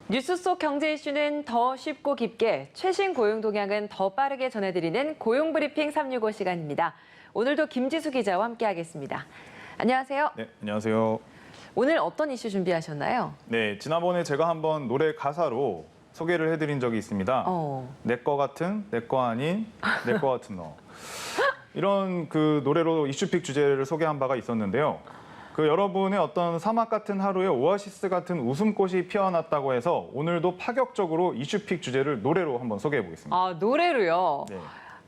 뉴스 속 경제 이슈는 더 쉽고 깊게, 최신 고용 동향은 더 빠르게 전해드리는 고용브리핑 365 시간입니다. 오늘도 김지수 기자와 함께하겠습니다. 안녕하세요. 네, 안녕하세요. 오늘 어떤 이슈 준비하셨나요? 네, 지난번에 제가 한번 노래 가사로 소개를 해드린 적이 있습니다. 내 거 같은, 내 거 아닌, 내 거 같은 너. 이런 그 노래로 이슈픽 주제를 소개한 바가 있었는데요. 그 여러분의 어떤 사막 같은 하루에 오아시스 같은 웃음꽃이 피어났다고 해서 오늘도 파격적으로 이슈픽 주제를 노래로 한번 소개해 보겠습니다. 아, 노래로요? 네.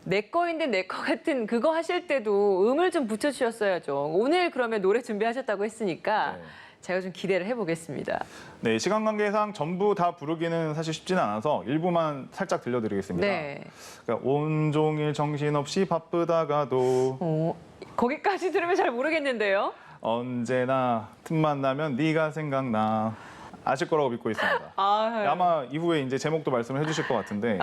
내 거인데 내 거 같은 그거 하실 때도 음을 좀 붙여주셨어야죠. 오늘 그러면 노래 준비하셨다고 했으니까 네. 제가 좀 기대를 해보겠습니다. 네, 시간 관계상 전부 다 부르기는 사실 쉽지는 않아서 일부만 살짝 들려드리겠습니다. 네. 그러니까 온종일 정신없이 바쁘다가도 거기까지 들으면 잘 모르겠는데요. 언제나 틈만 나면 네가 생각나. 아실 거라고 믿고 있습니다. 아마 이후에 이제 제목도 말씀을 해주실 것 같은데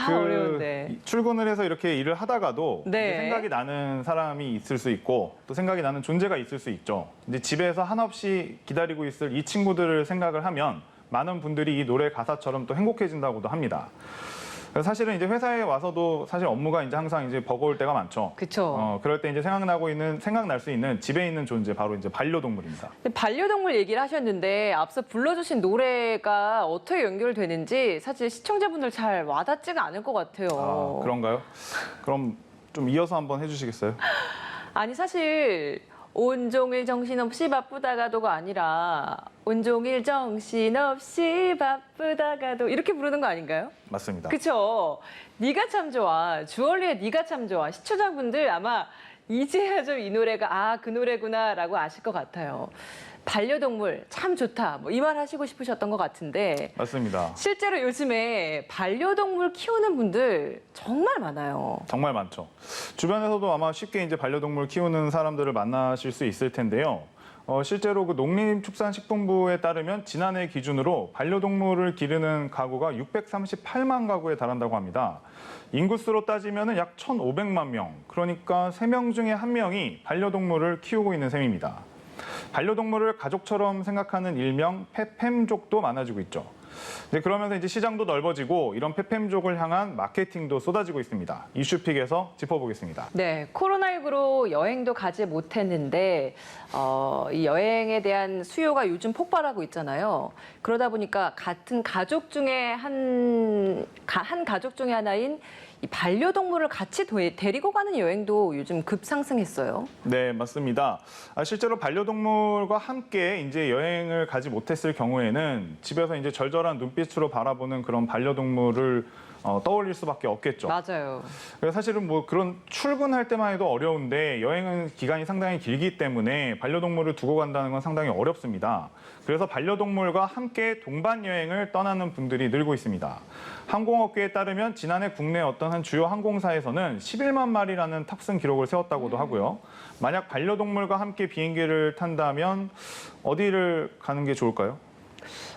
어려운데. 출근을 해서 이렇게 일을 하다가도 네. 이제 생각이 나는 사람이 있을 수 있고 또 생각이 나는 존재가 있을 수 있죠. 이제 집에서 한없이 기다리고 있을 이 친구들을 생각을 하면 많은 분들이 이 노래 가사처럼 또 행복해진다고도 합니다. 사실은 이제 회사에 와서도 사실 업무가 이제 항상 이제 버거울 때가 많죠. 그렇죠. 그럴 때 이제 생각날 수 있는 집에 있는 존재 바로 이제 반려동물입니다. 반려동물 얘기를 하셨는데 앞서 불러주신 노래가 어떻게 연결되는지 사실 시청자분들 잘 와닿지가 않을 것 같아요. 아, 그런가요? 그럼 좀 이어서 한번 해주시겠어요? 아니 사실 온종일 정신없이 바쁘다가도가 아니라 온종일 정신없이 바쁘다가도 이렇게 부르는 거 아닌가요? 맞습니다. 그쵸? 네가 참 좋아. 주얼리의 네가 참 좋아. 시청자분들 아마 이제야 좀 이 노래가 그 노래구나라고 아실 것 같아요. 반려동물 참 좋다. 뭐 이 말 하시고 싶으셨던 것 같은데 맞습니다. 실제로 요즘에 반려동물 키우는 분들 정말 많아요. 정말 많죠. 주변에서도 아마 쉽게 이제 반려동물 키우는 사람들을 만나실 수 있을 텐데요. 실제로 그 농림축산식품부에 따르면 지난해 기준으로 반려동물을 기르는 가구가 638만 가구에 달한다고 합니다. 인구수로 따지면 약 1,500만 명, 그러니까 3명 중에 1명이 반려동물을 키우고 있는 셈입니다. 반려동물을 가족처럼 생각하는 일명 페팸족도 많아지고 있죠. 그러면서 이제 시장도 넓어지고 이런 페팸족을 향한 마케팅도 쏟아지고 있습니다. 이슈픽에서 짚어보겠습니다. 네, 코로나19로 여행도 가지 못했는데 이 여행에 대한 수요가 요즘 폭발하고 있잖아요. 그러다 보니까 같은 가족 중에 한 가족 중에 하나인 이 반려동물을 같이 데리고 가는 여행도 요즘 급상승했어요. 네, 맞습니다. 실제로 반려동물과 함께 이제 여행을 가지 못했을 경우에는 집에서 이제 절절한 눈빛으로 바라보는 그런 반려동물을 떠올릴 수밖에 없겠죠. 맞아요. 그래서 사실은 뭐 그런 출근할 때만 해도 어려운데 여행은 기간이 상당히 길기 때문에 반려동물을 두고 간다는 건 상당히 어렵습니다. 그래서 반려동물과 함께 동반 여행을 떠나는 분들이 늘고 있습니다. 항공업계에 따르면 지난해 국내 어떤 한 주요 항공사에서는 11만 마리라는 탑승 기록을 세웠다고도 하고요. 만약 반려동물과 함께 비행기를 탄다면 어디를 가는 게 좋을까요?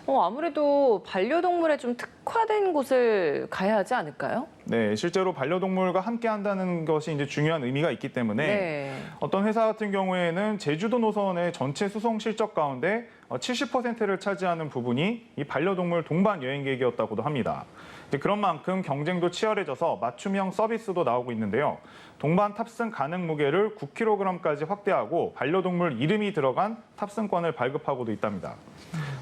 아무래도 반려동물에 좀 특화된 곳을 가야 하지 않을까요? 네, 실제로 반려동물과 함께 한다는 것이 이제 중요한 의미가 있기 때문에 어떤 회사 같은 경우에는 제주도 노선의 전체 수송 실적 가운데 70%를 차지하는 부분이 이 반려동물 동반 여행객이었다고도 합니다. 그런 만큼 경쟁도 치열해져서 맞춤형 서비스도 나오고 있는데요. 동반 탑승 가능 무게를 9kg까지 확대하고 반려동물 이름이 들어간 탑승권을 발급하고도 있답니다.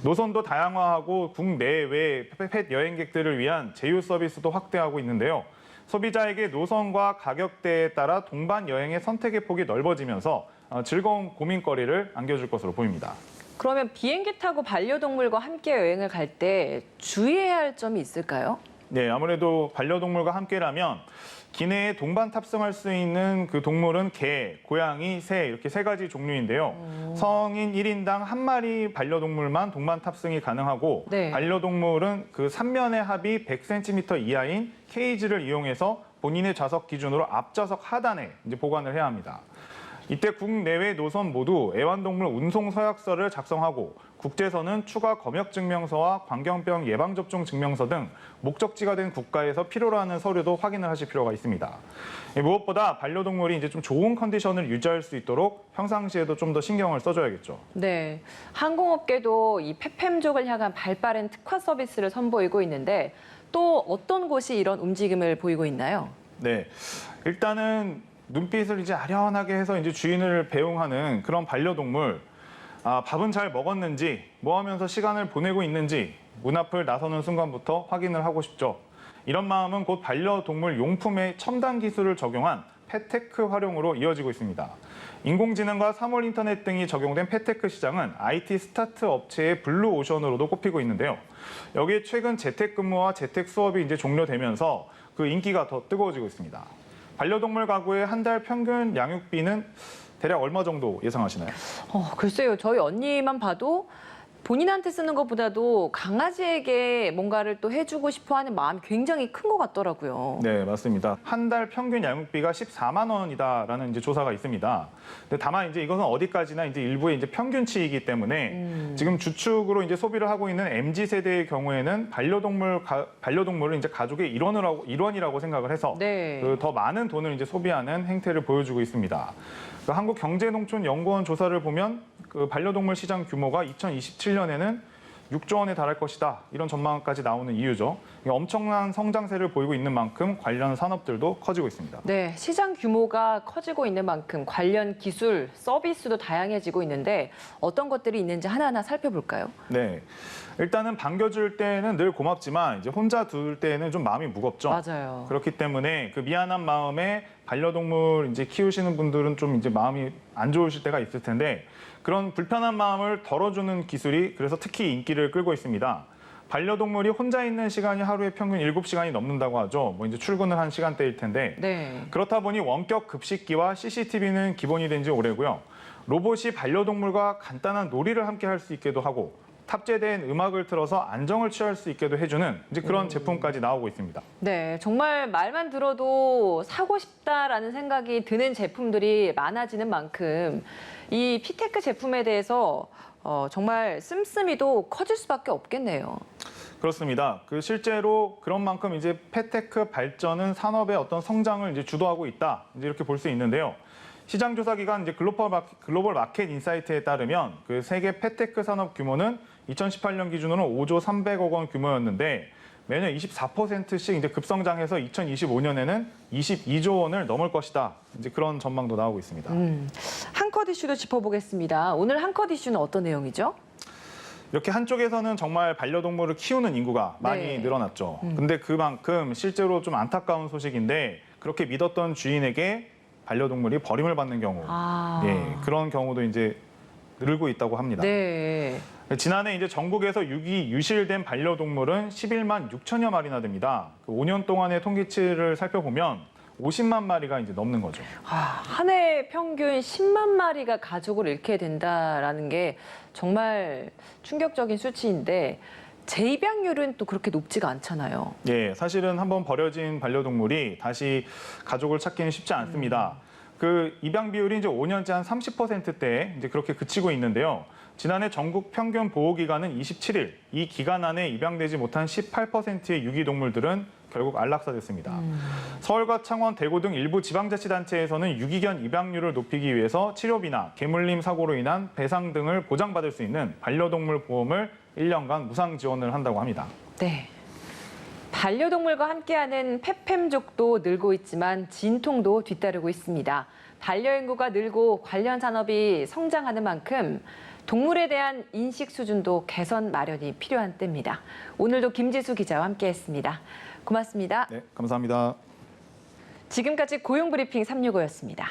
노선도 다양화하고 국내외 펫 여행객들을 위한 제휴 서비스도 확대하고 있는데요. 소비자에게 노선과 가격대에 따라 동반 여행의 선택의 폭이 넓어지면서 즐거운 고민거리를 안겨줄 것으로 보입니다. 그러면 비행기 타고 반려동물과 함께 여행을 갈 때 주의해야 할 점이 있을까요? 네, 아무래도 반려동물과 함께라면 기내에 동반 탑승할 수 있는 그 동물은 개, 고양이, 새 이렇게 3가지 종류인데요. 성인 1인당 1마리 반려동물만 동반 탑승이 가능하고 반려동물은 그 3면의 합이 100cm 이하인 케이지를 이용해서 본인의 좌석 기준으로 앞좌석 하단에 이제 보관을 해야 합니다. 이때 국내외 노선 모두 애완동물 운송 서약서를 작성하고 국제선은 추가 검역 증명서와 광견병 예방 접종 증명서 등 목적지가 된 국가에서 필요로 하는 서류도 확인을 하실 필요가 있습니다. 무엇보다 반려동물이 이제 좀 좋은 컨디션을 유지할 수 있도록 평상시에도 좀 더 신경을 써줘야겠죠. 네, 항공업계도 이 페팸족을 향한 발빠른 특화 서비스를 선보이고 있는데 또 어떤 곳이 이런 움직임을 보이고 있나요? 네, 일단은 눈빛을 이제 아련하게 해서 이제 주인을 배웅하는 그런 반려동물. 밥은 잘 먹었는지, 뭐 하면서 시간을 보내고 있는지 문 앞을 나서는 순간부터 확인을 하고 싶죠. 이런 마음은 곧 반려동물 용품의 첨단 기술을 적용한 펫테크 활용으로 이어지고 있습니다. 인공지능과 3월 인터넷 등이 적용된 펫테크 시장은 IT 스타트 업체의 블루오션으로도 꼽히고 있는데요. 여기에 최근 재택근무와 재택 수업이 이제 종료되면서 그 인기가 더 뜨거워지고 있습니다. 반려동물 가구의 한 달 평균 양육비는 대략 얼마 정도 예상하시나요? 글쎄요. 저희 언니만 봐도 본인한테 쓰는 것보다도 강아지에게 뭔가를 또 해주고 싶어하는 마음이 굉장히 큰 것 같더라고요. 네, 맞습니다. 한 달 평균 양육비가 14만 원이다라는 이제 조사가 있습니다. 근데 다만 이제 이것은 어디까지나 이제 일부의 이제 평균치이기 때문에 지금 주축으로 이제 소비를 하고 있는 MZ 세대의 경우에는 반려동물을 이제 가족의 일원이라고 생각을 해서 네. 더 많은 돈을 이제 소비하는 행태를 보여주고 있습니다. 한국경제농촌연구원 조사를 보면 그 반려동물 시장 규모가 2027년에는 6조 원에 달할 것이다. 이런 전망까지 나오는 이유죠. 엄청난 성장세를 보이고 있는 만큼 관련 산업들도 커지고 있습니다. 네, 시장 규모가 커지고 있는 만큼 관련 기술, 서비스도 다양해지고 있는데 어떤 것들이 있는지 하나하나 살펴볼까요? 네, 일단은 반겨줄 때는 늘 고맙지만 이제 혼자 둘 때는 좀 마음이 무겁죠. 맞아요. 그렇기 때문에 그 미안한 마음에 반려동물 이제 키우시는 분들은 좀 이제 마음이 안 좋으실 때가 있을 텐데 그런 불편한 마음을 덜어주는 기술이 그래서 특히 인기를 끌고 있습니다. 반려동물이 혼자 있는 시간이 하루에 평균 7시간이 넘는다고 하죠. 뭐 이제 출근을 한 시간대일 텐데. 네. 그렇다 보니 원격 급식기와 CCTV는 기본이 된 지 오래고요. 로봇이 반려동물과 간단한 놀이를 함께 할 수 있게도 하고 탑재된 음악을 틀어서 안정을 취할 수 있게도 해주는 이제 그런 제품까지 나오고 있습니다. 네, 정말 말만 들어도 사고 싶다라는 생각이 드는 제품들이 많아지는 만큼 이 피테크 제품에 대해서 정말 씀씀이도 커질 수밖에 없겠네요. 그렇습니다. 실제로 그런 만큼 이제 펫테크 발전은 산업의 어떤 성장을 이제 주도하고 있다. 이제 이렇게 볼 수 있는데요. 시장 조사 기관 이제 글로벌 마켓 인사이트에 따르면 그 세계 펫테크 산업 규모는 2018년 기준으로 5조 300억 원 규모였는데 매년 24%씩 이제 급성장해서 2025년에는 22조 원을 넘을 것이다. 이제 그런 전망도 나오고 있습니다. 한컷 이슈도 짚어보겠습니다. 오늘 한컷 이슈는 어떤 내용이죠? 이렇게 한쪽에서는 정말 반려동물을 키우는 인구가 많이 네. 늘어났죠. 근데 그만큼 실제로 좀 안타까운 소식인데 그렇게 믿었던 주인에게 반려동물이 버림을 받는 경우, 그런 경우도 이제 늘고 있다고 합니다. 네. 지난해 이제 전국에서 유실된 반려동물은 11만 6천여 마리나 됩니다. 5년 동안의 통계치를 살펴보면 50만 마리가 이제 넘는 거죠. 한 해 평균 10만 마리가 가족을 잃게 된다라는 게 정말 충격적인 수치인데 재입양률은 또 그렇게 높지가 않잖아요. 예, 사실은 한번 버려진 반려동물이 다시 가족을 찾기는 쉽지 않습니다. 그 입양 비율이 이제 5년째 한 30%대에 이제 그렇게 그치고 있는데요. 지난해 전국 평균 보호 기간은 27일. 이 기간 안에 입양되지 못한 18%의 유기동물들은 결국 안락사됐습니다. 서울과 창원, 대구 등 일부 지방자치단체에서는 유기견 입양률을 높이기 위해서 치료비나 개물림 사고로 인한 배상 등을 보장받을 수 있는 반려동물 보험을 1년간 무상 지원을 한다고 합니다. 네. 반려동물과 함께하는 페팸족도 늘고 있지만 진통도 뒤따르고 있습니다. 반려인구가 늘고 관련 산업이 성장하는 만큼 동물에 대한 인식 수준도 개선 마련이 필요한 때입니다. 오늘도 김지수 기자와 함께했습니다. 고맙습니다. 네, 감사합니다. 지금까지 고용브리핑 365였습니다.